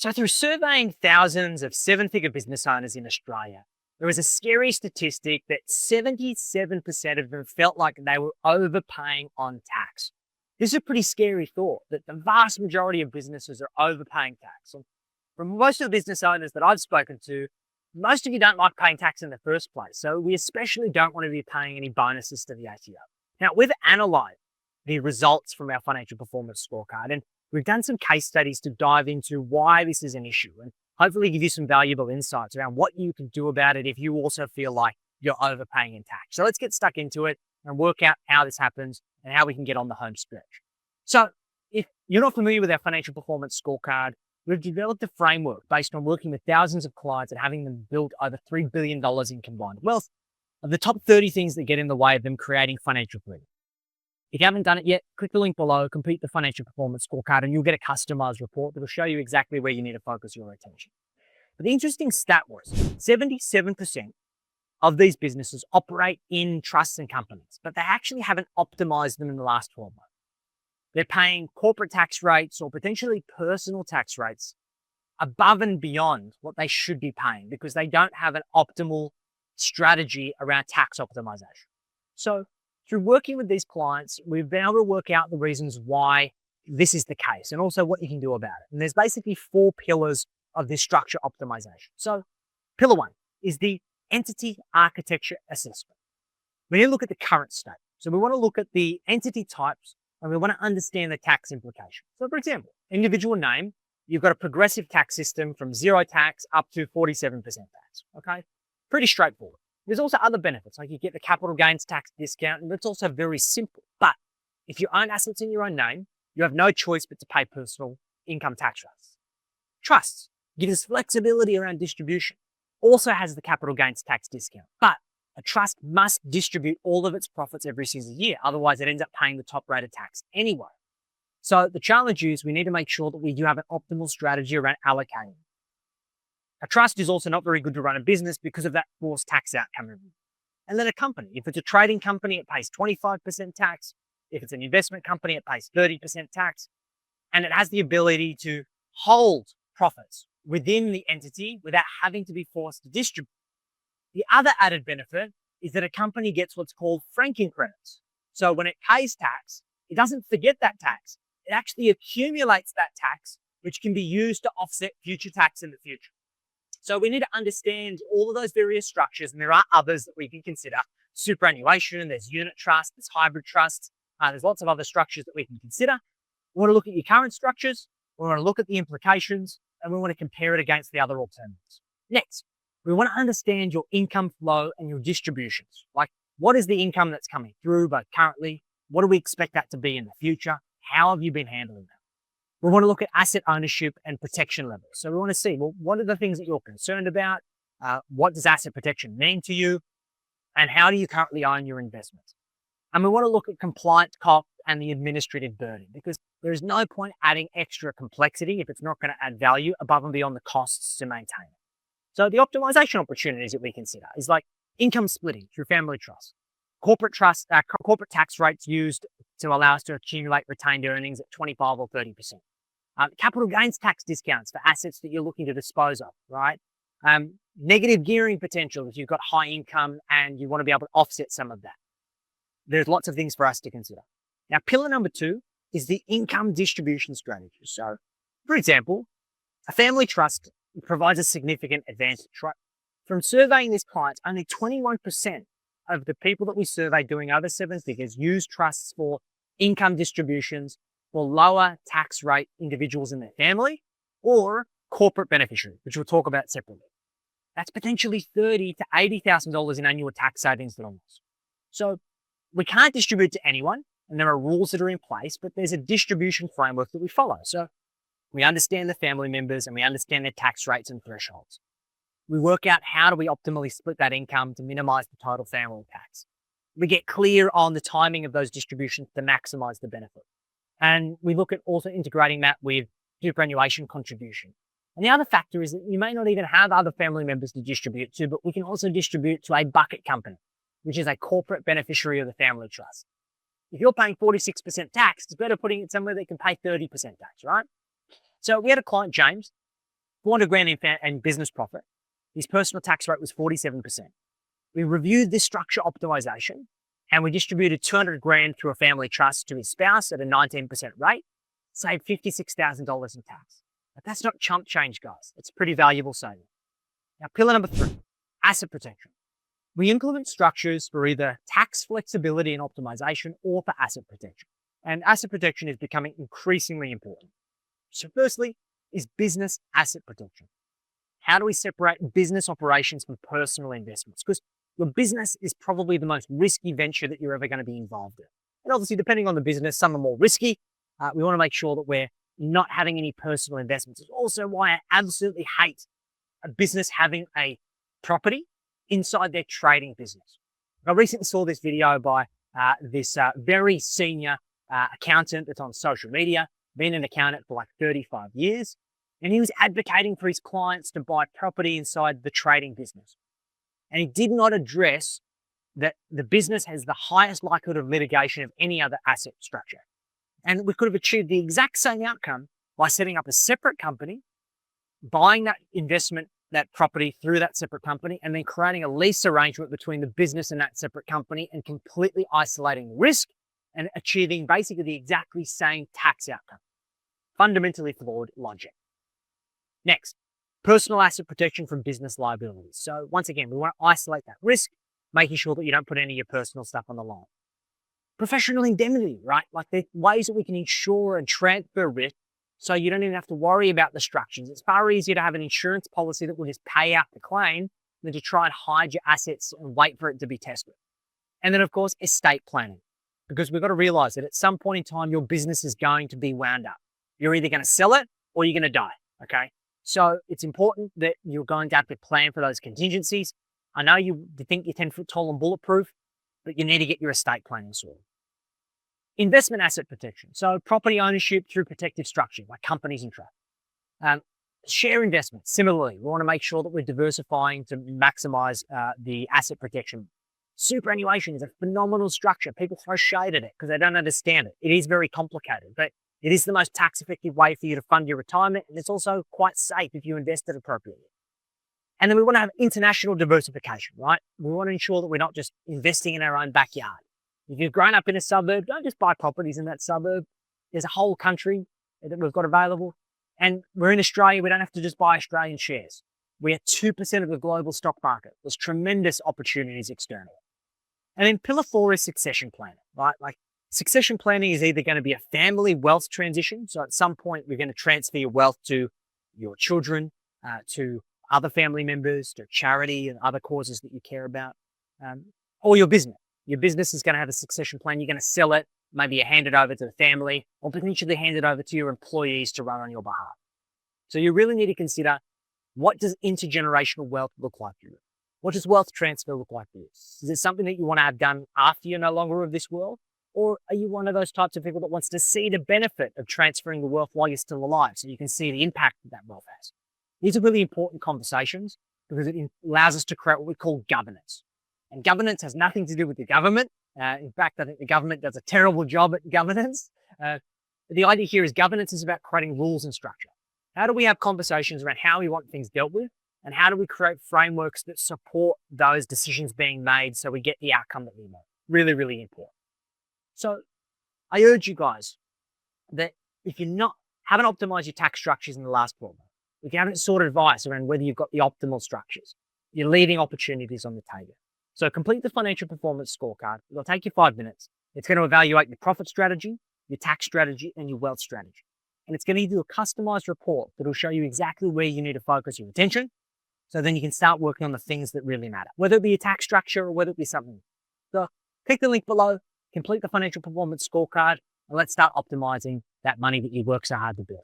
So through surveying thousands of seven-figure business owners in Australia, there was a scary statistic that 77% of them felt like they were overpaying on tax. This is a pretty scary thought that the vast majority of businesses are overpaying tax. And from most of the business owners that I've spoken to, most of you don't like paying tax in the first place. So we especially don't want to be paying any bonuses to the ATO. Now, we've analysed the results from our financial performance scorecard, and we've done some case studies to dive into why this is an issue and hopefully give you some valuable insights around what you can do about it if you also feel like you're overpaying in tax. So let's get stuck into it and work out how this happens and how we can get on the home stretch. So if you're not familiar with our financial performance scorecard, we've developed a framework based on working with thousands of clients and having them build over $3 billion in combined wealth of the top 30 things that get in the way of them creating financial freedom. If you haven't done it yet, click the link below, complete the financial performance scorecard, and you'll get a customized report that will show you exactly where you need to focus your attention. But the interesting stat was 77% of these businesses operate in trusts and companies, but they actually haven't optimized them in the last 12 months. They're paying corporate tax rates or potentially personal tax rates above and beyond what they should be paying because they don't have an optimal strategy around tax optimization. So through working with these clients, we've been able to work out the reasons why this is the case and also what you can do about it. And there's basically 4 pillars of this structure optimization. So pillar 1 is the entity architecture assessment. We need to look at the current state. So we want to look at the entity types and we want to understand the tax implications. So for example, individual name, you've got a progressive tax system from 0 tax up to 47% tax, okay? Pretty straightforward. There's also other benefits, like you get the capital gains tax discount, and it's also very simple. But if you own assets in your own name, you have no choice but to pay personal income tax rates. Trusts give us flexibility around distribution, also has the capital gains tax discount. But a trust must distribute all of its profits every single year, otherwise it ends up paying the top rate of tax anyway. So the challenge is we need to make sure that we do have an optimal strategy around allocating. A trust is also not very good to run a business because of that forced tax outcome. And then a company, if it's a trading company, it pays 25% tax. If it's an investment company, it pays 30% tax. And it has the ability to hold profits within the entity without having to be forced to distribute. The other added benefit is that a company gets what's called franking credits. So when it pays tax, it doesn't forget that tax. It actually accumulates that tax, which can be used to offset future tax in the future. So we need to understand all of those various structures, and there are others that we can consider. Superannuation, there's unit trust, there's hybrid trusts, there's lots of other structures that we can consider. We want to look at your current structures, we want to look at the implications, and we want to compare it against the other alternatives. Next, we want to understand your income flow and your distributions. Like, what is the income that's coming through, both currently? What do we expect that to be in the future? How have you been handling that? We want to look at asset ownership and protection levels. So we want to see, well, what are the things that you're concerned about? What does asset protection mean to you? And how do you currently own your investments? And we want to look at compliance costs and the administrative burden, because there is no point adding extra complexity if it's not going to add value above and beyond the costs to maintain it. So the optimization opportunities that we consider is like income splitting through family trust, corporate tax rates used to allow us to accumulate retained earnings at 25 or 30%. Capital gains tax discounts for assets that you're looking to dispose of, right? Negative gearing potential if you've got high income and you want to be able to offset some of that. There's lots of things for us to consider. Now, pillar number 2 is the income distribution strategy. So, for example, a family trust provides a significant advantage, right? From surveying these clients, only 21% of the people that we survey doing over 7 figures use trusts for income distributions for lower tax rate individuals in their family or corporate beneficiaries, which we'll talk about separately. That's potentially $30,000 to $80,000 in annual tax savings that are lost. So we can't distribute to anyone, and there are rules that are in place, but there's a distribution framework that we follow. So we understand the family members and we understand their tax rates and thresholds. We work out how do we optimally split that income to minimize the total family tax. We get clear on the timing of those distributions to maximize the benefit. And we look at also integrating that with superannuation contribution. And the other factor is that you may not even have other family members to distribute to, but we can also distribute to a bucket company, which is a corporate beneficiary of the family trust. If you're paying 46% tax, it's better putting it somewhere that can pay 30% tax, right? So we had a client, James. 400 grand in business profit. His personal tax rate was 47%. We reviewed this structure optimization and we distributed 200 grand through a family trust to his spouse at a 19% rate, saved $56,000 in tax. But that's not chump change, guys. It's pretty valuable saving. Now, pillar number 3, asset protection. We implement structures for either tax flexibility and optimization or for asset protection. And asset protection is becoming increasingly important. So firstly is business asset protection. How do we separate business operations from personal investments? Because your business is probably the most risky venture that you're ever going to be involved in. And obviously, depending on the business, some are more risky. We want to make sure that we're not having any personal investments. It's also why I absolutely hate a business having a property inside their trading business. I recently saw this video by this very senior accountant that's on social media, been an accountant for like 35 years, and he was advocating for his clients to buy property inside the trading business. And he did not address that the business has the highest likelihood of litigation of any other asset structure. And we could have achieved the exact same outcome by setting up a separate company, buying that investment, that property through that separate company, and then creating a lease arrangement between the business and that separate company and completely isolating risk and achieving basically the exactly same tax outcome. Fundamentally flawed logic. Next, personal asset protection from business liabilities. So once again, we want to isolate that risk, making sure that you don't put any of your personal stuff on the line. Professional indemnity, right? Like the ways that we can insure and transfer risk so you don't even have to worry about the structures. It's far easier to have an insurance policy that will just pay out the claim than to try and hide your assets and wait for it to be tested. And then, of course, estate planning. Because we've got to realize that at some point in time, your business is going to be wound up. You're either going to sell it or you're going to die, okay? So it's important that you're going to have to plan for those contingencies. I know you think you're 10 foot tall and bulletproof, but you need to get your estate planning sorted. Investment asset protection. So property ownership through protective structure, like companies and trusts. Share investments. Similarly, we want to make sure that we're diversifying to maximize the asset protection. Superannuation is a phenomenal structure. People throw shade at it because they don't understand it. It is very complicated, but it is the most tax-effective way for you to fund your retirement, and it's also quite safe if you invest it appropriately. And then we want to have international diversification, right? We want to ensure that we're not just investing in our own backyard. If you've grown up in a suburb, don't just buy properties in that suburb. There's a whole country that we've got available. And we're in Australia, we don't have to just buy Australian shares. We are 2% of the global stock market. There's tremendous opportunities externally. And then pillar 4 is succession planning, right? Like succession planning is either going to be a family wealth transition. So at some point, we're going to transfer your wealth to your children, to other family members, to charity and other causes that you care about, or your business. Your business is going to have a succession plan. You're going to sell it. Maybe you hand it over to the family or potentially hand it over to your employees to run on your behalf. So you really need to consider, what does intergenerational wealth look like for you? What does wealth transfer look like for you? Is it something that you want to have done after you're no longer of this world? Or are you one of those types of people that wants to see the benefit of transferring the wealth while you're still alive so you can see the impact that that wealth has? These are really important conversations because it allows us to create what we call governance. And governance has nothing to do with the government. In fact, I think the government does a terrible job at governance. The idea here is governance is about creating rules and structure. How do we have conversations around how we want things dealt with? And how do we create frameworks that support those decisions being made so we get the outcome that we want? Really, really important. So I urge you guys that if haven't optimized your tax structures in the last 12 months, if you haven't sought advice around whether you've got the optimal structures, you're leaving opportunities on the table. So complete the financial performance scorecard. It'll take you 5 minutes. It's going to evaluate your profit strategy, your tax strategy, and your wealth strategy. And it's going to give you a customized report that will show you exactly where you need to focus your attention. So then you can start working on the things that really matter, whether it be a tax structure or whether it be something. So click the link below, complete the financial performance scorecard, and let's start optimizing that money that you work so hard to build.